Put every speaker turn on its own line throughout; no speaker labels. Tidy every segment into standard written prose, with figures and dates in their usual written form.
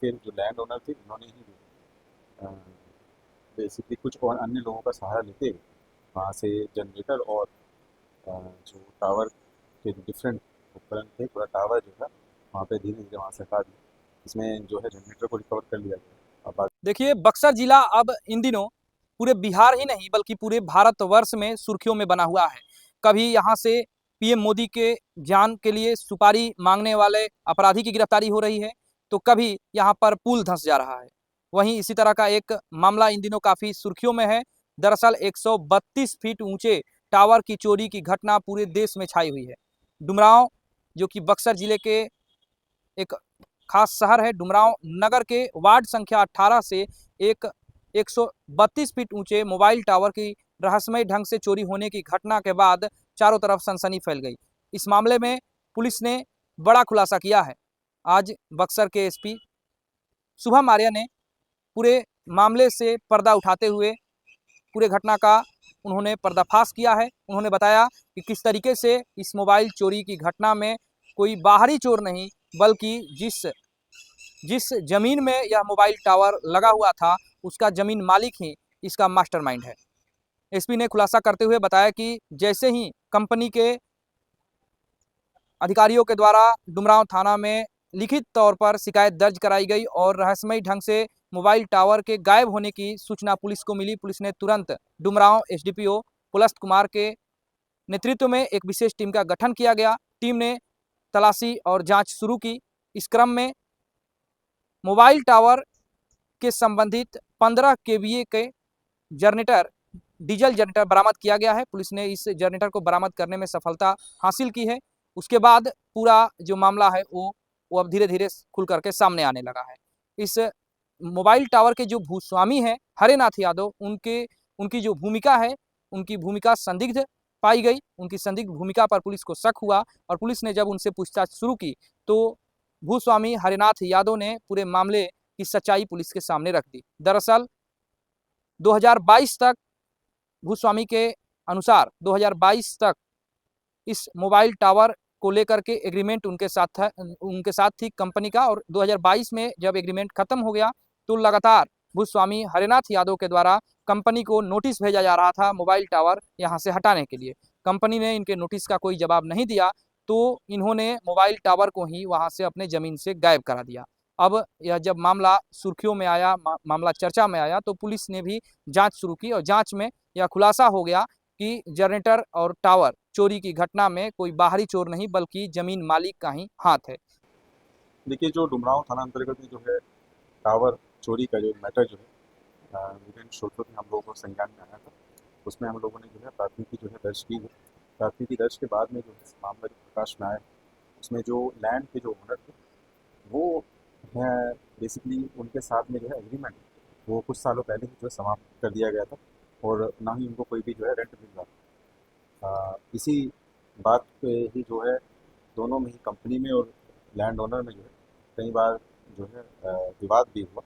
फिर जो land owner थे उन्होंने ही बेसिकली कुछ और अन्य लोगों का सहारा लेते वहाँ से जनरेटर और जो टावर के जो डिफरेंट उपकरण थे, पूरा टावर जो है वहाँ पे धीरे धीरे वहाँ से हटा दिया। इसमें जो है जनरेटर को रिकवर कर लिया गया। अब
देखिए, बक्सर जिला अब इन दिनों पूरे बिहार ही नहीं बल्कि पूरे भारतवर्ष में सुर्खियों में बना हुआ है। कभी यहाँ से पीएम मोदी के जान के लिए सुपारी मांगने वाले अपराधी की गिरफ्तारी हो रही है, तो कभी यहाँ पर पुल धंस जा रहा है। वहीं इसी तरह का एक मामला इन दिनों काफी सुर्खियों में है। दरअसल 132 फीट ऊंचे टावर की चोरी की घटना पूरे देश में छाई हुई है। डुमरांव, जो कि बक्सर जिले के एक खास शहर है, डुमरांव नगर के वार्ड संख्या 18 से एक 132 फीट ऊंचे मोबाइल टावर की रहस्यमय ढंग से चोरी होने की घटना के बाद चारों तरफ सनसनी फैल गई। इस मामले में पुलिस ने बड़ा खुलासा किया है। आज बक्सर के एसपी शुभम आर्या ने पूरे मामले से पर्दा उठाते हुए पूरे घटना का उन्होंने पर्दाफाश किया है। उन्होंने बताया कि किस तरीके से इस मोबाइल चोरी की घटना में कोई बाहरी चोर नहीं, बल्कि जिस जिस जमीन में यह मोबाइल टावर लगा हुआ था, उसका जमीन मालिक ही इसका मास्टरमाइंड है। एसपी ने खुलासा करते हुए बताया कि जैसे ही कंपनी के अधिकारियों के द्वारा डुमरांव थाना में लिखित तौर पर शिकायत दर्ज कराई गई और रहस्यमय ढंग से मोबाइल टावर के गायब होने की सूचना पुलिस को मिली, पुलिस ने तुरंत डुमरांव एसडीपीओ पुलस्त कुमार के नेतृत्व में एक विशेष टीम का गठन किया गया। टीम ने तलाशी और जांच शुरू की। इस क्रम में मोबाइल टावर के संबंधित 15 केवीए के जनरेटर, डीजल जनरेटर बरामद किया गया है। पुलिस ने इस जनरेटर को बरामद करने में सफलता हासिल की है। उसके बाद पूरा जो मामला है वो अब धीरे धीरे खुल करके सामने आने लगा है। इस मोबाइल टावर के जो भूस्वामी हैं हरेनाथ यादव, उनकी जो भूमिका है, उनकी भूमिका संदिग्ध पाई गई। उनकी संदिग्ध भूमिका पर पुलिस को शक हुआ और पुलिस ने जब उनसे पूछताछ शुरू की तो भूस्वामी हरेनाथ यादव ने पूरे मामले की सच्चाई पुलिस के सामने रख दी। दरअसल 2022 तक, भूस्वामी के अनुसार 2022 तक इस मोबाइल टावर को लेकर के एग्रीमेंट उनके साथ थी कंपनी का, और 2022 में जब एग्रीमेंट खत्म हो गया तो लगातार भूस्वामी हरेनाथ यादव के द्वारा कंपनी को नोटिस भेजा जा रहा था मोबाइल टावर यहाँ से हटाने के लिए। कंपनी ने इनके नोटिस का कोई जवाब नहीं दिया तो इन्होंने मोबाइल टावर को ही वहाँ से अपने ज़मीन से गायब करा दिया। अब यह जब मामला सुर्खियों में आया, मामला चर्चा में आया, तो पुलिस ने भी जांच शुरू की और जांच में यह खुलासा हो गया कि जनरेटर और टावर चोरी की घटना में कोई बाहरी चोर नहीं बल्कि जमीन मालिक का ही हाथ है।
देखिए, जो डुमरांव थाना अंतर्गत में जो है टावर चोरी का जो मैटर जो है विभिन्न स्रोतों में हम लोगों को संज्ञान में आया था। उसमें हम लोगों ने जो है प्राथमिकी जो है दर्ज की है। प्राथमिकी दर्ज के बाद में जो है मामला जो प्रकाश में आया, उसमें जो लैंड के जो ओनर थे वो है, बेसिकली उनके साथ में जो है एग्रीमेंट वो कुछ सालों पहले ही जो है समाप्त कर दिया गया था और ना ही उनको कोई भी जो है रेंट मिल रहा था। इसी बात पे ही जो है दोनों में ही, कंपनी में और लैंड ओनर में जो है कई बार जो है विवाद भी हुआ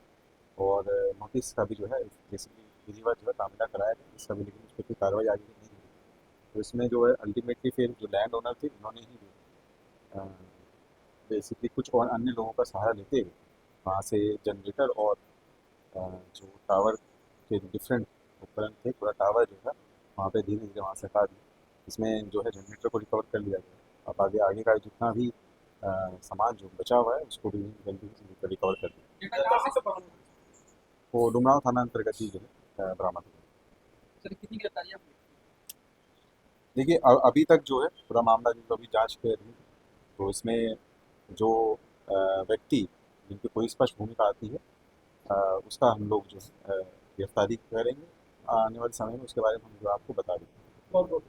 और नोटिस का भी जो है बेसिकली विधिवत जो है तामीला कराया गया इसका भी, लेकिन उस पर कोई कार्रवाई आगे नहीं हुई। तो इसमें जो है अल्टीमेटली फिर जो लैंड ओनर थे उन्होंने ही बेसिकली कुछ और अन्य लोगों का सहारा लेते हुए वहाँ से जनरेटर और जो टावर के जो डिफरेंट उपकरण थे, पूरा टावर जो है वहाँ पे धीरे धीरे वहाँ से हटा दिया। इसमें जो है जनरेटर को रिकवर कर लिया गया। अब आगे आगे का जितना भी सामान जो बचा हुआ है उसको भी जल्दी से रिकवर कर दिया। वो डुमरांव थाना अंतर्गत ही जो है बरामद हुआ।
सर, कितनी गिरफ्तारियां हुई?
देखिए, अभी तक जो है पूरा मामला जो अभी जांच के अधीन है, तो इसमें जो व्यक्ति जिनकी कोई स्पष्ट भूमिका आती है उसका हम लोग जो है गिरफ्तारी करेंगे आने वाले समय में, उसके बारे में हम जो आपको बता देंगे। बहुत बहुत